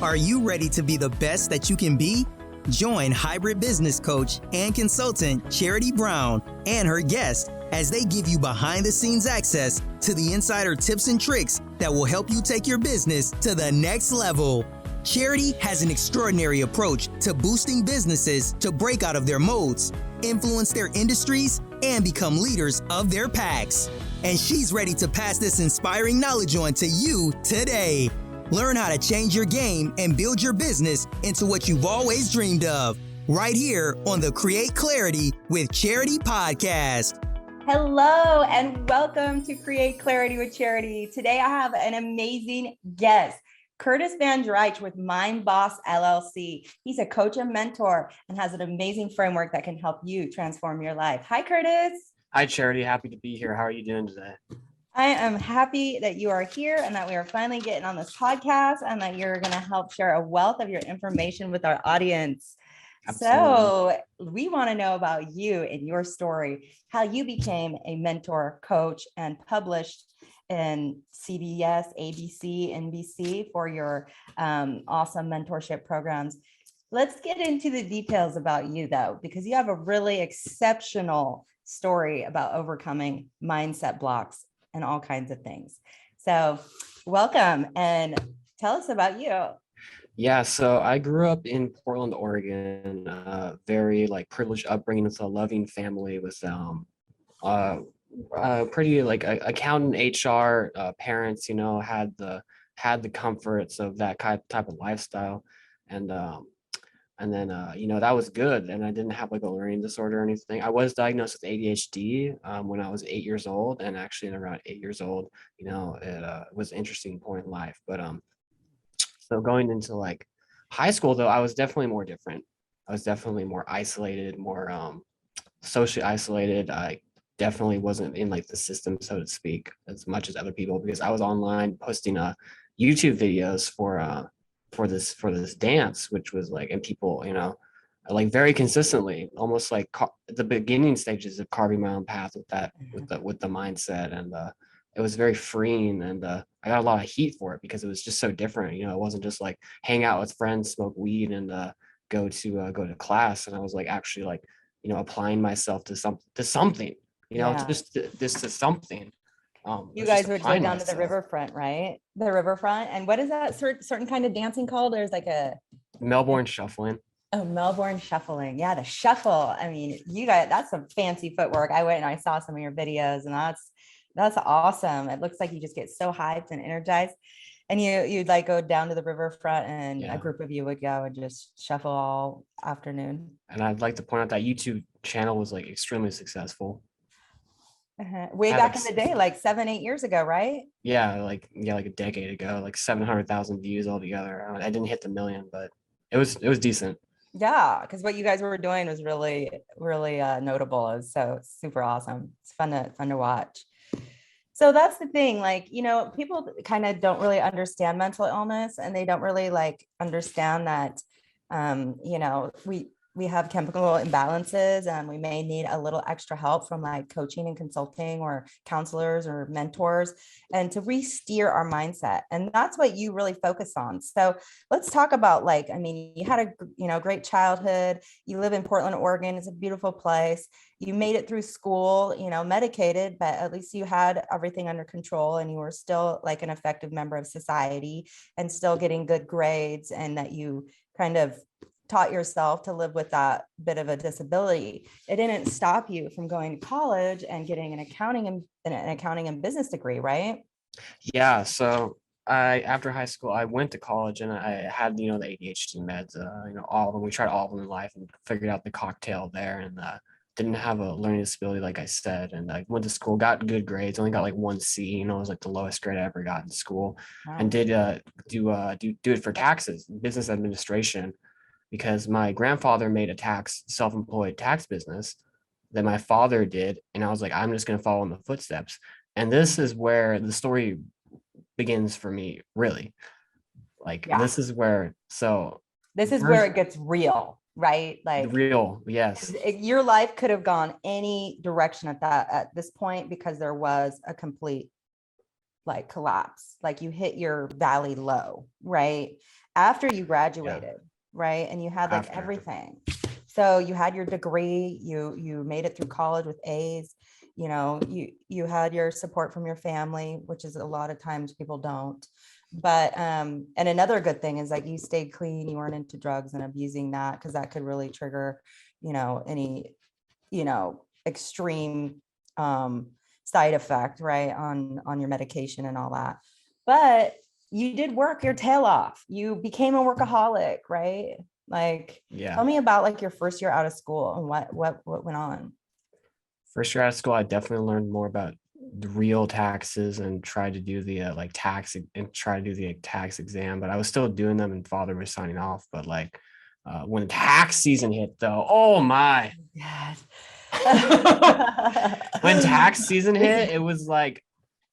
Are you ready to be the best that you can be? Join hybrid business coach and consultant Charity Brown and her guest as they give you behind-the-scenes access to the insider tips and tricks that will help you take your business to the next level. Charity has an extraordinary approach to boosting businesses to break out of their modes, influence their industries, and become leaders of their packs. And she's ready to pass this inspiring knowledge on to you today. Learn how to change your game and build your business into what you've always dreamed of, right here on the Create Clarity with Charity podcast. Hello, and welcome to Create Clarity with Charity. Today, I have an amazing guest, Curtis Van Driesche with Mind Boss LLC. He's a coach and mentor and has an amazing framework that can help you transform your life. Hi, Curtis. Hi, Charity. Happy to be here. How are you doing today? I am happy that you are here and that we are finally getting on this podcast and that you're going to help share a wealth of your information with our audience. Absolutely. So we want to know about you and your story, how you became a mentor, coach, and published in CBS, ABC, NBC for your awesome mentorship programs. Let's get into the details about you, though, because you have a really exceptional story about overcoming mindset blocks and all kinds of things. So welcome and tell us about you. Yeah, so I grew up in Portland, Oregon, very privileged upbringing with a loving family with pretty accountant HR parents, had the comforts of that type of lifestyle. And then that was good. And I didn't have a learning disorder or anything. I was diagnosed with ADHD when I was 8 years old. And actually around 8 years old, it was an interesting point in life. But so going into high school, though, I was definitely more different. I was definitely more isolated, more socially isolated. I definitely wasn't in the system, so to speak, as much as other people, because I was online posting YouTube videos for this dance, which was and people, very consistently, almost the beginning stages of carving my own path with that, with the mindset. And it was very freeing. And I got a lot of heat for it because it was just so different. It wasn't just hang out with friends, smoke weed, and go to class. And I was actually applying myself to something, just to something. You guys would go down to the riverfront, right? The riverfront. And what is that certain kind of dancing called? There's a Melbourne Shuffling. Oh, Melbourne Shuffling. Yeah, the shuffle. I mean, you guys, that's some fancy footwork. I went and I saw some of your videos, and that's awesome. It looks like you just get so hyped and energized. And you'd go down to the riverfront, and a group of you would go and just shuffle all afternoon. And I'd like to point out that YouTube channel was extremely successful. Way back in the day, 7-8 years ago, right? Yeah, a decade ago, 700,000 views altogether. I didn't hit the million, but it was decent. Yeah, because what you guys were doing was really, really notable. It was so super awesome. It's fun to watch. So that's the thing, people kind of don't really understand mental illness, and they don't really understand that, we have chemical imbalances, and we may need a little extra help from coaching and consulting or counselors or mentors, and to re-steer our mindset. And that's what you really focus on. So let's talk about you had a great childhood. You live in Portland, Oregon. It's a beautiful place. You made it through school, medicated, but at least you had everything under control, and you were still an effective member of society and still getting good grades, and that you kind of taught yourself to live with that bit of a disability. It didn't stop you from going to college and getting an accounting and business degree, right? Yeah. So after high school, I went to college, and I had, the ADHD meds, all of them. We tried all of them in life and figured out the cocktail there, and didn't have a learning disability, like I said. And I went to school, got good grades, only got 1 C, it was the lowest grade I ever got in school. Wow. And did do it for taxes, business administration, because my grandfather made a self-employed tax business that my father did. And I was I'm just going to follow in the footsteps. And this is where the story begins for me, really. This is where it gets real, right? Real, yes. Your life could have gone any direction at this point, because there was a complete like collapse, like you hit your valley low, right? After you graduated, right? And you had like everything. So you had your degree, you made it through college with A's, you know, you had your support from your family, which is a lot of times people don't. But and another good thing is like you stayed clean, you weren't into drugs and abusing that, because that could really trigger, you know, any, you know, extreme side effect, right, on your medication and all that. But you did work your tail off. You became a workaholic, right? Like, tell me about like your first year out of school and what went on. First year out of school, I definitely learned more about the real taxes and tried to do the tax exam, but I was still doing them and father was signing off. But like when tax season hit though, oh my. Yes. When tax season hit, it was like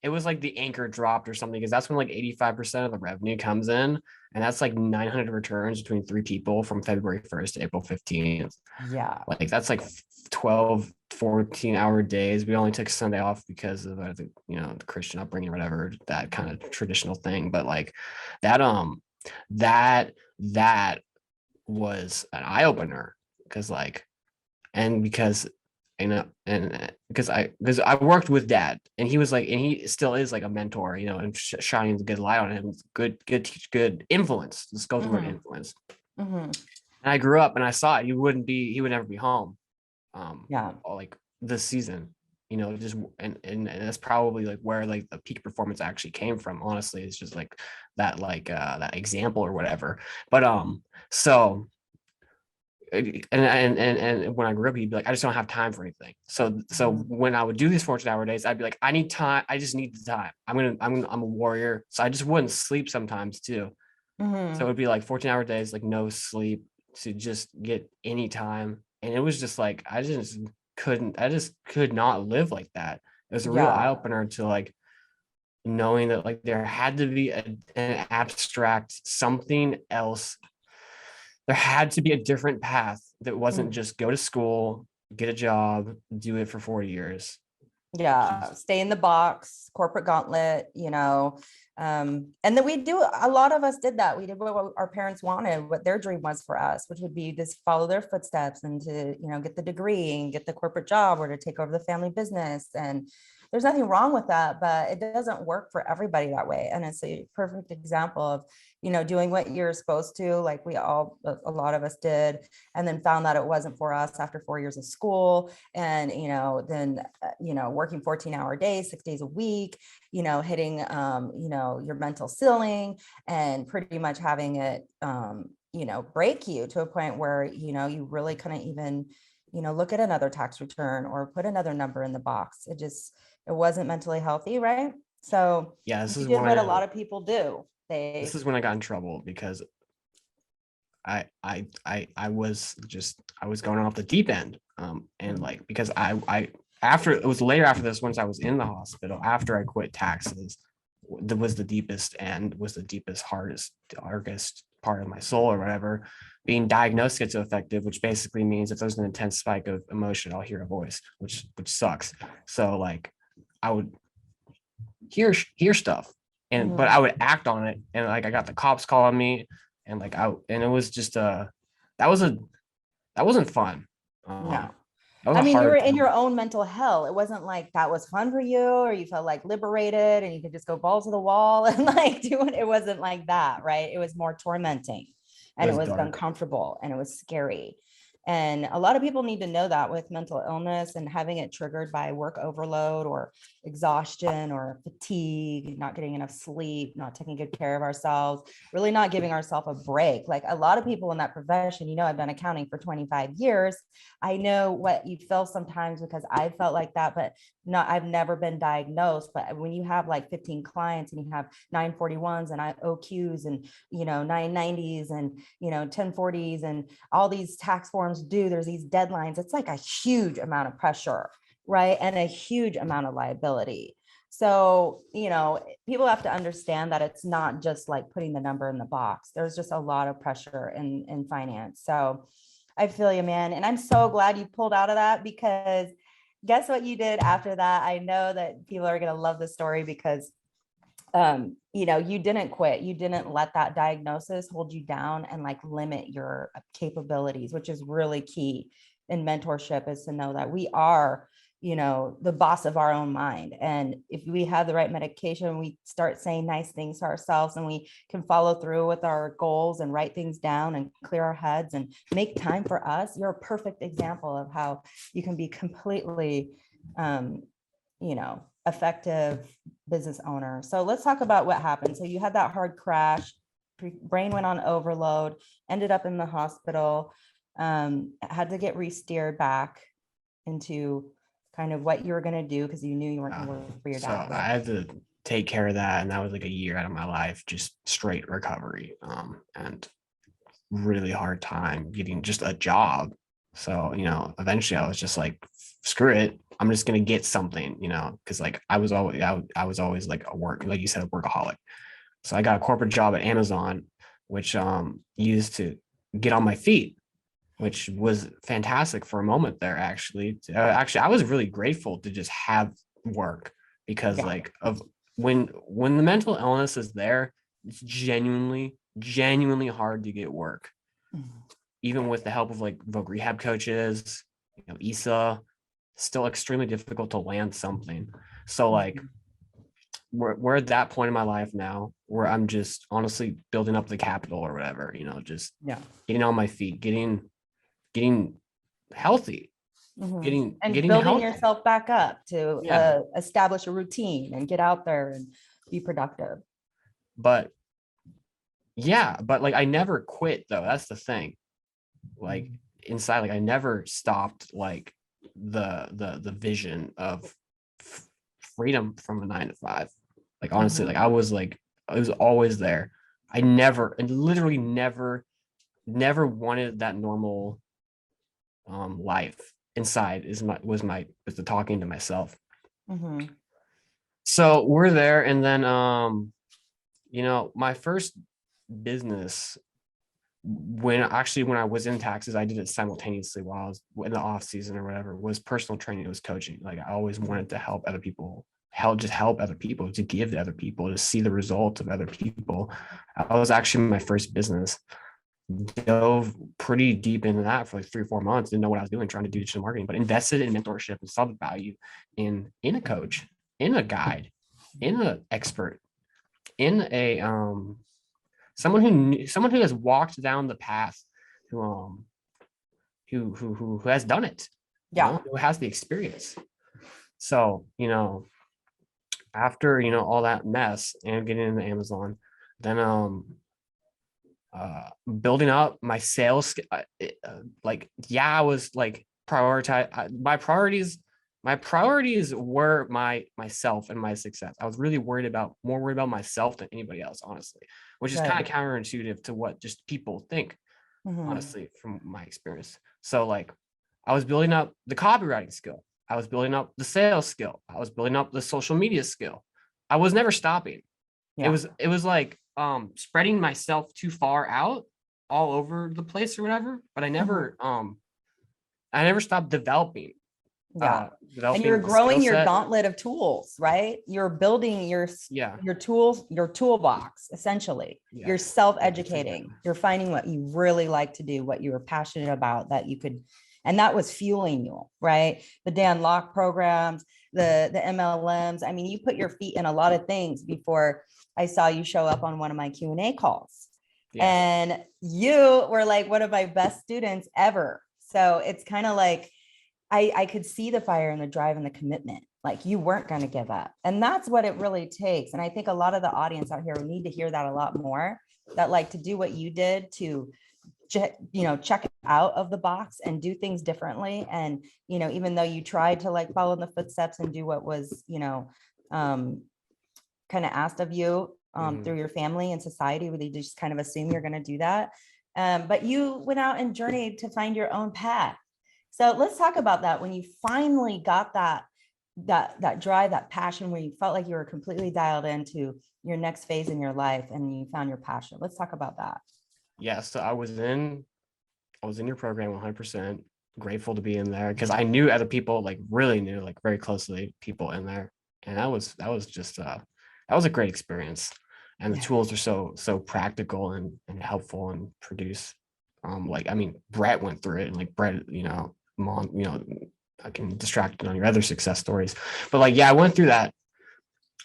the anchor dropped or something, because that's when like 85% of the revenue comes in, and that's like 900 returns between 3 people from February 1st to April 15th. Yeah. Like that's like 12 14-hour days. We only took Sunday off because of the, you know, the Christian upbringing or whatever, that kind of traditional thing. But like that that was an eye-opener, because like, and because, you know, and because I worked with dad, and he was like, and he still is like a mentor, you know, and shining the good light on him, good influence. Let's go through word influence. And I grew up and I saw it. He would never be home like this season, you know, just and that's probably like where like the peak performance actually came from. Honestly, it's just like that, like that example or whatever. But so and when I grew up, he'd be like, I just don't have time for anything. So when I would do these 14-hour days, I'd be like, I need time. I just need the time. I'm a warrior. So I just wouldn't sleep sometimes too. So it would be like 14-hour days, like no sleep, to just get any time. And it was just like, I just could not live like that. It was a real eye opener to like knowing that like there had to be an abstract something else. There had to be a different path that wasn't just go to school, get a job, do it for 4 years. Yeah, stay in the box, corporate gauntlet, you know. And then a lot of us did that. We did what our parents wanted, what their dream was for us, which would be to follow their footsteps and to, you know, get the degree and get the corporate job or to take over the family business. And there's nothing wrong with that, but it doesn't work for everybody that way. And it's a perfect example of, you know, doing what you're supposed to, like a lot of us did, and then found that it wasn't for us after 4 years of school. And, you know, then, you know, working 14-hour days, 6 days a week, you know, hitting, you know, your mental ceiling and pretty much having it, you know, break you to a point where, you know, you really couldn't even, you know, look at another tax return or put another number in the box. It wasn't mentally healthy, right? So yeah, you did what a lot of people do. This is when I got in trouble, because I was going off the deep end. And like, because I after it was later after this, once I was in the hospital, after I quit taxes, that was the deepest hardest part of my soul or whatever, being diagnosed schizoaffective, which basically means if there's an intense spike of emotion, I'll hear a voice, which sucks. So like I would hear stuff, and but I would act on it, and like I got the cops calling me, and like and it was just that wasn't fun. No. I mean, you were in your own mental hell. It wasn't like that was fun for you, or you felt like liberated and you could just go balls to the wall and like do it. It wasn't like that, right? It was more tormenting, and it was uncomfortable, and it was scary. And a lot of people need to know that with mental illness and having it triggered by work overload or exhaustion or fatigue, not getting enough sleep, not taking good care of ourselves, really not giving ourselves a break. Like a lot of people in that profession, you know, I've been accounting for 25 years. I know what you feel sometimes because I felt like that, but I've never been diagnosed. But when you have like 15 clients and you have 941s and OQs and, you know, 990s and, you know, 1040s and all these tax forms there's these deadlines. It's like a huge amount of pressure, right? And a huge amount of liability. So, you know, people have to understand that it's not just like putting the number in the box. There's just a lot of pressure in finance. So I feel you, man. And I'm so glad you pulled out of that, because guess what you did after that? I know that people are going to love the story, because you didn't quit. You didn't let that diagnosis hold you down and like limit your capabilities, which is really key in mentorship, is to know that we are, the boss of our own mind. And if we have the right medication, we start saying nice things to ourselves, and we can follow through with our goals and write things down and clear our heads and make time for us. You're a perfect example of how you can be completely, effective business owner. So let's talk about what happened. So you had that hard crash, brain went on overload, ended up in the hospital, had to get re-steered back into kind of what you were going to do, because you knew you weren't going to work for your dad. So I had to take care of that, and that was like a year out of my life, just straight recovery, and really hard time getting just a job. So eventually I was just like, screw it, I'm just gonna get something, because like I was always like like you said, a workaholic. So I got a corporate job at Amazon, which used to get on my feet, which was fantastic for a moment there. Actually, I was really grateful to just have work, because like of when the mental illness is there, it's genuinely hard to get work, even with the help of like voc rehab coaches, ISA, still extremely difficult to land something. So like we're at that point in my life now where I'm just honestly building up the capital or whatever, just getting on my feet, getting healthy, getting building healthy. yourself back up to establish a routine and get out there and be productive. But like I never quit though. That's the thing. Like inside, like I never stopped like the vision of freedom from a 9 to 5. Like honestly, like I was always there. I literally never wanted that normal life inside. Was the talking to myself. So we're there, and then my first business, when I was in taxes, I did it simultaneously while I was in the off season or whatever, was personal training. It was coaching. Like I always wanted to help other people, help other people, to give to other people, to see the results of other people. That was actually my first business. Dove pretty deep into that for like 3 or 4 months. Didn't know what I was doing, trying to do digital marketing, but invested in mentorship and saw the value in a coach, in a guide, in an expert, in a someone who has walked down the path, who has done it, who has the experience. So after all that mess and getting into Amazon, then building up my sales, I was like prioritize my priorities were myself and my success. I was really more worried about myself than anybody else, honestly, which is kind of counterintuitive to what just people think, honestly, from my experience. So like I was building up the copywriting skill. I was building up the sales skill. I was building up the social media skill. I was never stopping. It was like spreading myself too far out all over the place or whatever, but I never stopped developing. And you're growing your gauntlet of tools, right? You're building your tools, your toolbox, essentially. You're self-educating. You're finding what you really like to do, what you were passionate about, that you could, and that was fueling you, right? The Dan Locke programs, the MLMs. I mean, you put your feet in a lot of things before I saw you show up on one of my Q&A calls. And you were like one of my best students ever. So it's kind of like, I could see the fire and the drive and the commitment. Like you weren't going to give up. And that's what it really takes. And I think a lot of the audience out here need to hear that a lot more, that like to do what you did, to check out of the box and do things differently. And, even though you tried to like follow in the footsteps and do what was, kind of asked of you through your family and society, where they just kind of assume you're going to do that. But you went out and journeyed to find your own path. So let's talk about that. When you finally got that drive, that passion, where you felt like you were completely dialed into your next phase in your life and you found your passion. Let's talk about that. Yeah. So I was in your program 100%, grateful to be in there, because I knew other people, like really knew, like very closely, people in there. And that was just that was a great experience. And the Yeah. tools are so practical and helpful and produce. Like, I mean, Brett went through it, and like Brett, mom, I can distract you on your other success stories, but like, yeah, I went through that,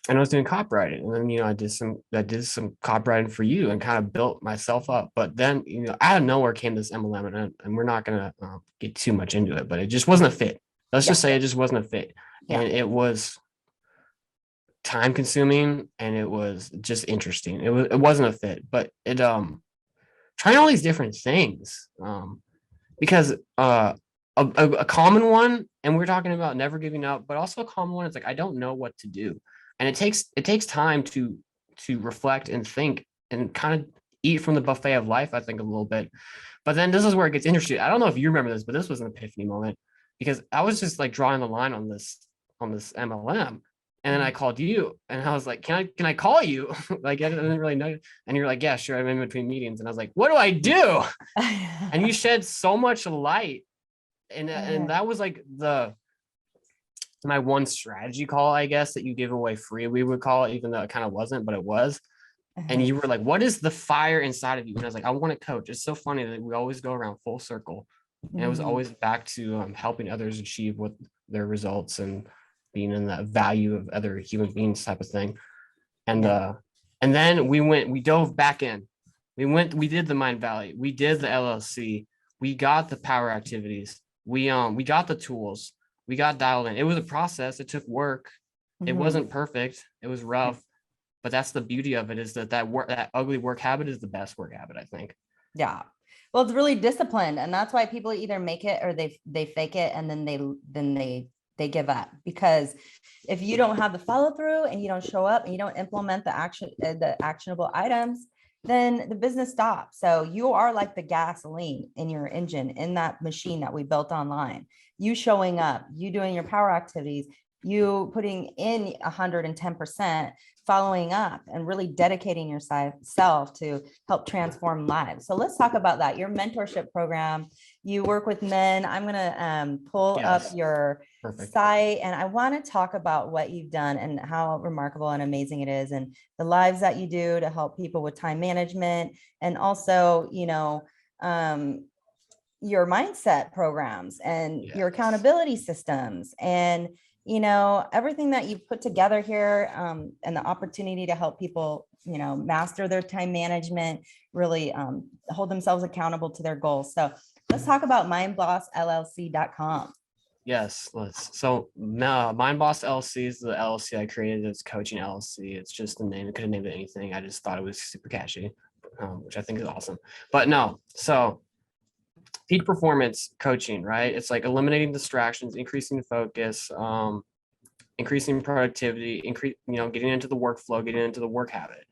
and I was doing copywriting, and then I did some copywriting for you, and kind of built myself up. But then out of nowhere came this MLM, and we're not gonna get too much into it, but it just wasn't a fit. Let's just say it just wasn't a fit, and it was time consuming, and it was just interesting. It wasn't a fit, but it trying all these different things, because a common one, and we're talking about never giving up, but also a common one is like, I don't know what to do. And it takes time to reflect and think and kind of eat from the buffet of life, I think, a little bit. But then this is where it gets interesting. I don't know if you remember this, but this was an epiphany moment, because I was just like drawing the line on this MLM. And then I called you, and I was like, can I call you? Like, I didn't really know. And you're like, yeah, sure. I'm in between meetings. And I was like, what do I do? And you shed so much light. And that was like my one strategy call, I guess, that you give away free, we would call it, even though it kind of wasn't, but it was. And you were like, what is the fire inside of you? And I was like, I want to coach. It's so funny that we always go around full circle. And it was always back to helping others achieve what their results and being in the value of other human beings type of thing. And then we dove back in. We did the Mind Valley. We did the LLC. We got the power activities. We got the tools. We got dialed in. It was a process. It took work. It wasn't perfect. It was rough, but that's the beauty of it, is that ugly work habit is the best work habit, I think. Yeah. Well, it's really disciplined, and that's why people either make it or they fake it, and then they give up. Because if you don't have the follow through, and you don't show up, and you don't implement the actionable items, then the business stops. So you are like the gasoline in your engine, in that machine that we built online. You showing up, you doing your power activities, you putting in 110%, following up, and really dedicating yourself to help transform lives. So let's talk about that. Your mentorship program, you work with men. I'm going to pull up your site, and I want to talk about what you've done and how remarkable and amazing it is, and the lives that you do to help people with time management, and also, your mindset programs and your accountability systems, and everything that you've put together here, and the opportunity to help people, master their time management, really hold themselves accountable to their goals. So let's talk about mindbossllc.com. Yes, let's. So now, Mind Boss LLC is the LLC I created. It's coaching LLC. It's just the name. I could have named it anything. I just thought it was super catchy, which I think is awesome. But no, so peak performance coaching, right? It's like eliminating distractions, increasing focus, increasing productivity, getting into the workflow, getting into the work habit.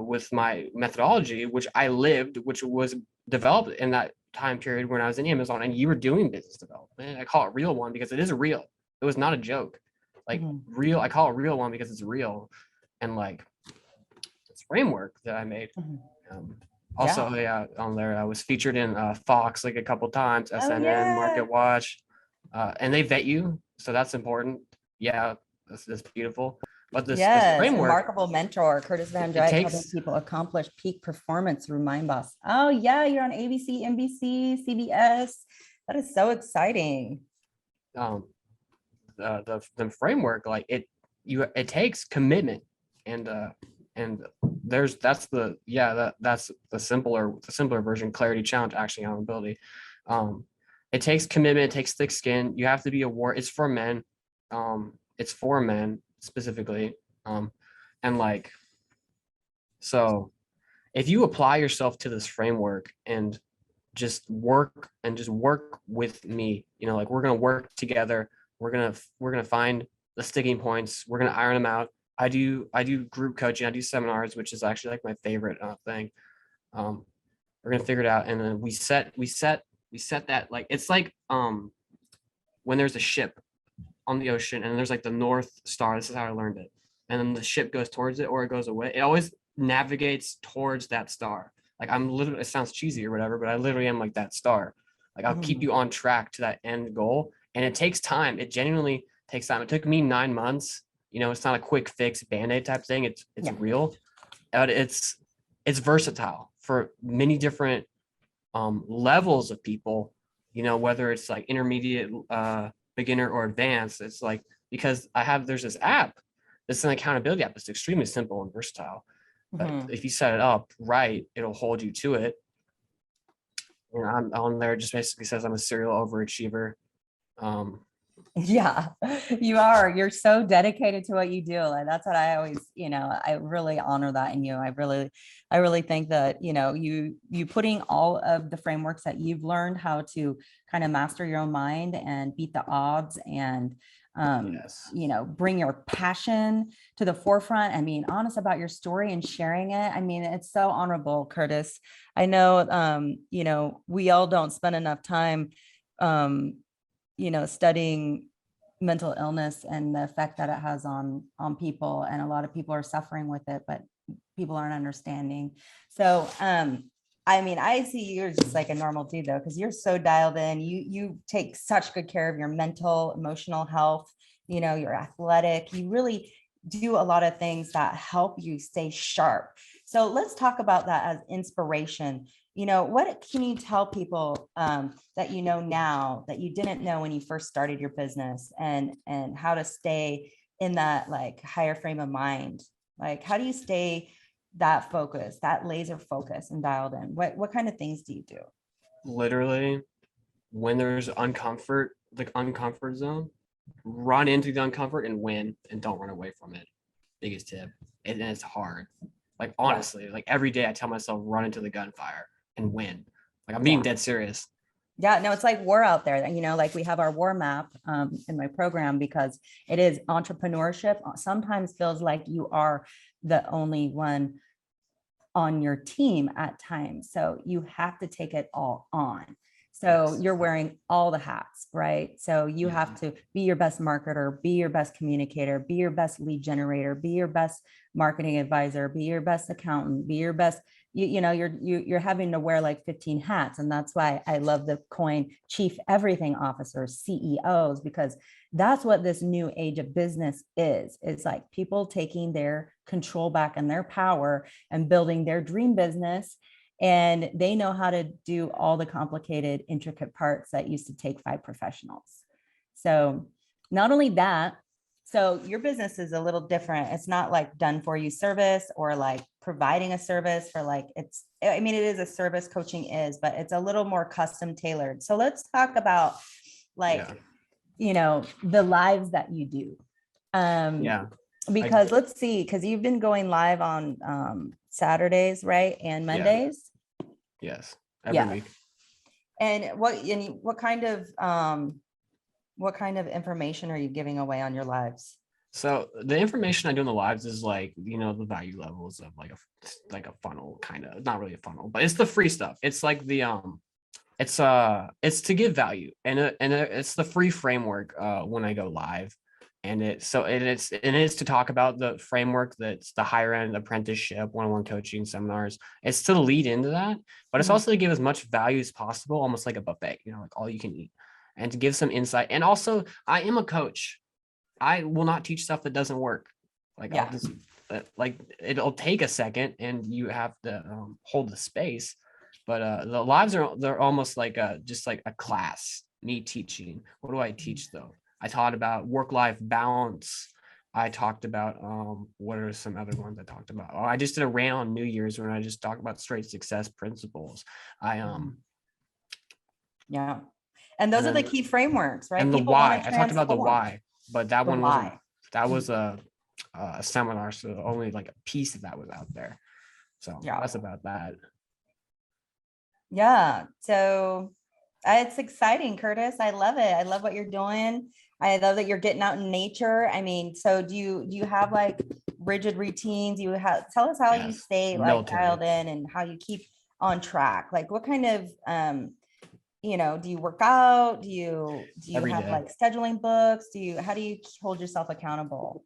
With my methodology, which I lived, which was developed in that time period when I was in Amazon, and you were doing business development. I call it real one because it is real. It was not a joke. Like real, I call it real one because it's real. And like this framework that I made. Also, on there, I was featured in Fox like a couple times, SNN, Market Watch, and they vet you, so that's important. Yeah, that's beautiful. But this framework, remarkable mentor, Curtis Van Dyke, helping people accomplish peak performance through Mind Boss. Oh yeah, you're on ABC, NBC, CBS. That is so exciting. The framework, like it takes commitment, and that's the simpler version. Clarity, challenge, action, accountability. It takes commitment. It takes thick skin. You have to be aware. It's for men. It's for men specifically. And like, so if you apply yourself to this framework and just work with me, like we're going to work together. We're going to find the sticking points. We're going to iron them out. I do group coaching. I do seminars, which is actually like my favorite thing. We're going to figure it out. And then we set that, like, it's like, when there's a ship on the ocean and there's like the North Star. This is how I learned it. And then the ship goes towards it or it goes away. It always navigates towards that star. Like I'm literally, it sounds cheesy or whatever, but I literally am like that star. Like I'll keep you on track to that end goal. And it takes time. It genuinely takes time. It took me 9 months it's not a quick fix Band-Aid type thing. It's Yeah. real. And it's versatile for many different levels of people, whether it's like intermediate, beginner, or advanced. It's like, because there's this app. It's an accountability app. It's extremely simple and versatile. But if you set it up right, it'll hold you to it. I'm on there, just basically says I'm a serial overachiever. Yeah, you are. You're so dedicated to what you do. And that's what I always, I really honor that in you. I really think that, you putting all of the frameworks that you've learned how to kind of master your own mind and beat the odds and, Yes. bring your passion to the forefront and being honest about your story and sharing it. I mean, it's so honorable, Curtis. I know, we all don't spend enough time, studying mental illness and the effect that it has on people. And a lot of people are suffering with it, but people aren't understanding. So, I see you're just like a normal dude though, because you're so dialed in. You take such good care of your mental, emotional health. You're athletic. You really do a lot of things that help you stay sharp. So let's talk about that as inspiration. What can you tell people that now that you didn't know when you first started your business, and how to stay in that like higher frame of mind? Like, how do you stay that focus, that laser focus and dialed in? What kind of things do you do? Literally, when there's uncomfort zone, run into the uncomfort and win, and don't run away from it. Biggest tip. And it's hard. Like, honestly, like every day I tell myself, run into the gunfire and win. Like, I'm being dead serious. Yeah, no, it's like war out there. Like we have our war map in my program, because it is entrepreneurship. Sometimes feels like you are the only one on your team at times. So you have to take it all on. So you're wearing all the hats, right? So you have to be your best marketer, be your best communicator, be your best lead generator, be your best marketing advisor, be your best accountant, be your best, you're having to wear like 15 hats. And that's why I love the coin chief everything officers, CEOs, because that's what this new age of business is. It's like people taking their control back and their power and building their dream business. And they know how to do all the complicated, intricate parts that used to take 5 professionals. So not only that, so your business is a little different. It's not like done for you service or like providing a service for like, it is a service, coaching is, but it's a little more custom tailored. So let's talk about like, the lives that you do. Because let's see, because you've been going live on Saturdays, right? And Mondays. Yes. Every week. And what kind of information are you giving away on your lives? So the information I do in the lives is like, the value levels of like a funnel, kind of, not really a funnel, but it's the free stuff. It's like the, it's to give value, and it's the free framework when I go live. And it is to talk about the framework that's the higher end apprenticeship, one-on-one coaching seminars. It's to lead into that, but it's also to give as much value as possible, almost like a buffet, like all you can eat, and to give some insight. And also, I am a coach. I will not teach stuff that doesn't work. Like, I'll just like, it'll take a second, and you have to hold the space. But the lives they're almost like just like a class, me teaching. What do I teach though? I taught about work-life balance. I talked about what are some other ones I talked about? Oh, I just did a rant on New Year's when I just talked about straight success principles. Yeah. And those are the key frameworks, right? And the why. I talked about the why, but that one wasn't. That was a seminar, so only like a piece of that was out there. So that's about that. Yeah. So it's exciting, Curtis. I love it. I love what you're doing. I love that you're getting out in nature. I mean, so do you have like rigid routines? Tell us how you stay like dialed in and how you keep on track. Like what kind of do you work out? Do you have like scheduling books? How do you hold yourself accountable?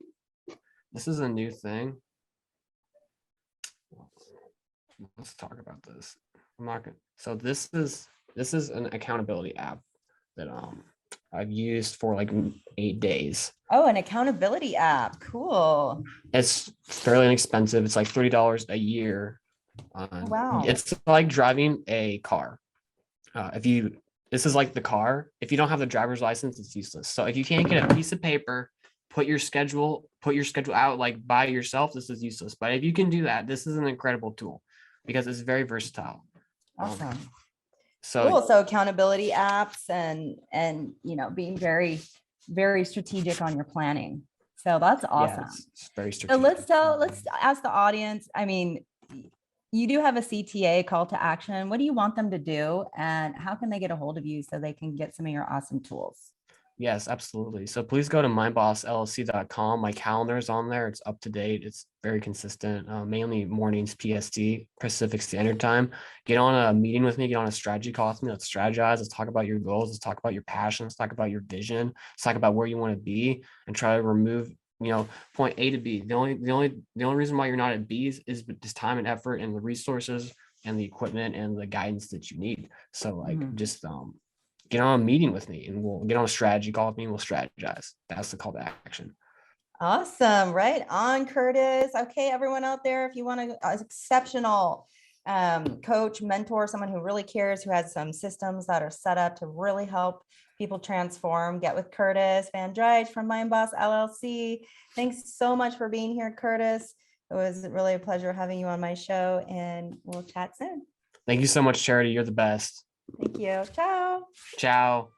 This is a new thing. Let's talk about this. I'm not gonna. So this is an accountability app that I've used for like 8 days. Oh, an accountability app. Cool. It's fairly inexpensive. It's like $30 a year. Wow. It's like driving a car. This is like the car. If you don't have the driver's license, it's useless. So if you can't get a piece of paper, put your schedule out like by yourself, this is useless. But if you can do that, this is an incredible tool because it's very versatile. Awesome. So Cool. So accountability apps and being very, very strategic on your planning. So that's awesome. yeah, it's very So strategic. let's ask the audience. I mean, you do have a CTA, call to action. What do you want them to do, and how can they get a hold of you so they can get some of your awesome tools? Yes, absolutely. So please go to mindbossllc.com. My calendar is on there. It's up to date. It's very consistent, mainly mornings PST, Pacific Standard Time. Get on a meeting with me, get on a strategy call with me. Let's strategize. Let's talk about your goals. Let's talk about your passion. Let's talk about your vision. Let's talk about where you want to be and try to remove, point A to B. The only reason why you're not at B is just time and effort and the resources and the equipment and the guidance that you need. So just get on a meeting with me and we'll get on a strategy call with me and we'll strategize. That's the call to action. Awesome. Right on, Curtis. Okay, everyone out there, if you want an exceptional coach, mentor, someone who really cares, who has some systems that are set up to really help people transform, get with Curtis Van Driesche from Mind Boss LLC. Thanks so much for being here, Curtis. It was really a pleasure having you on my show, and we'll chat soon. Thank you so much, Charity. You're the best. Thank you. Ciao. Ciao.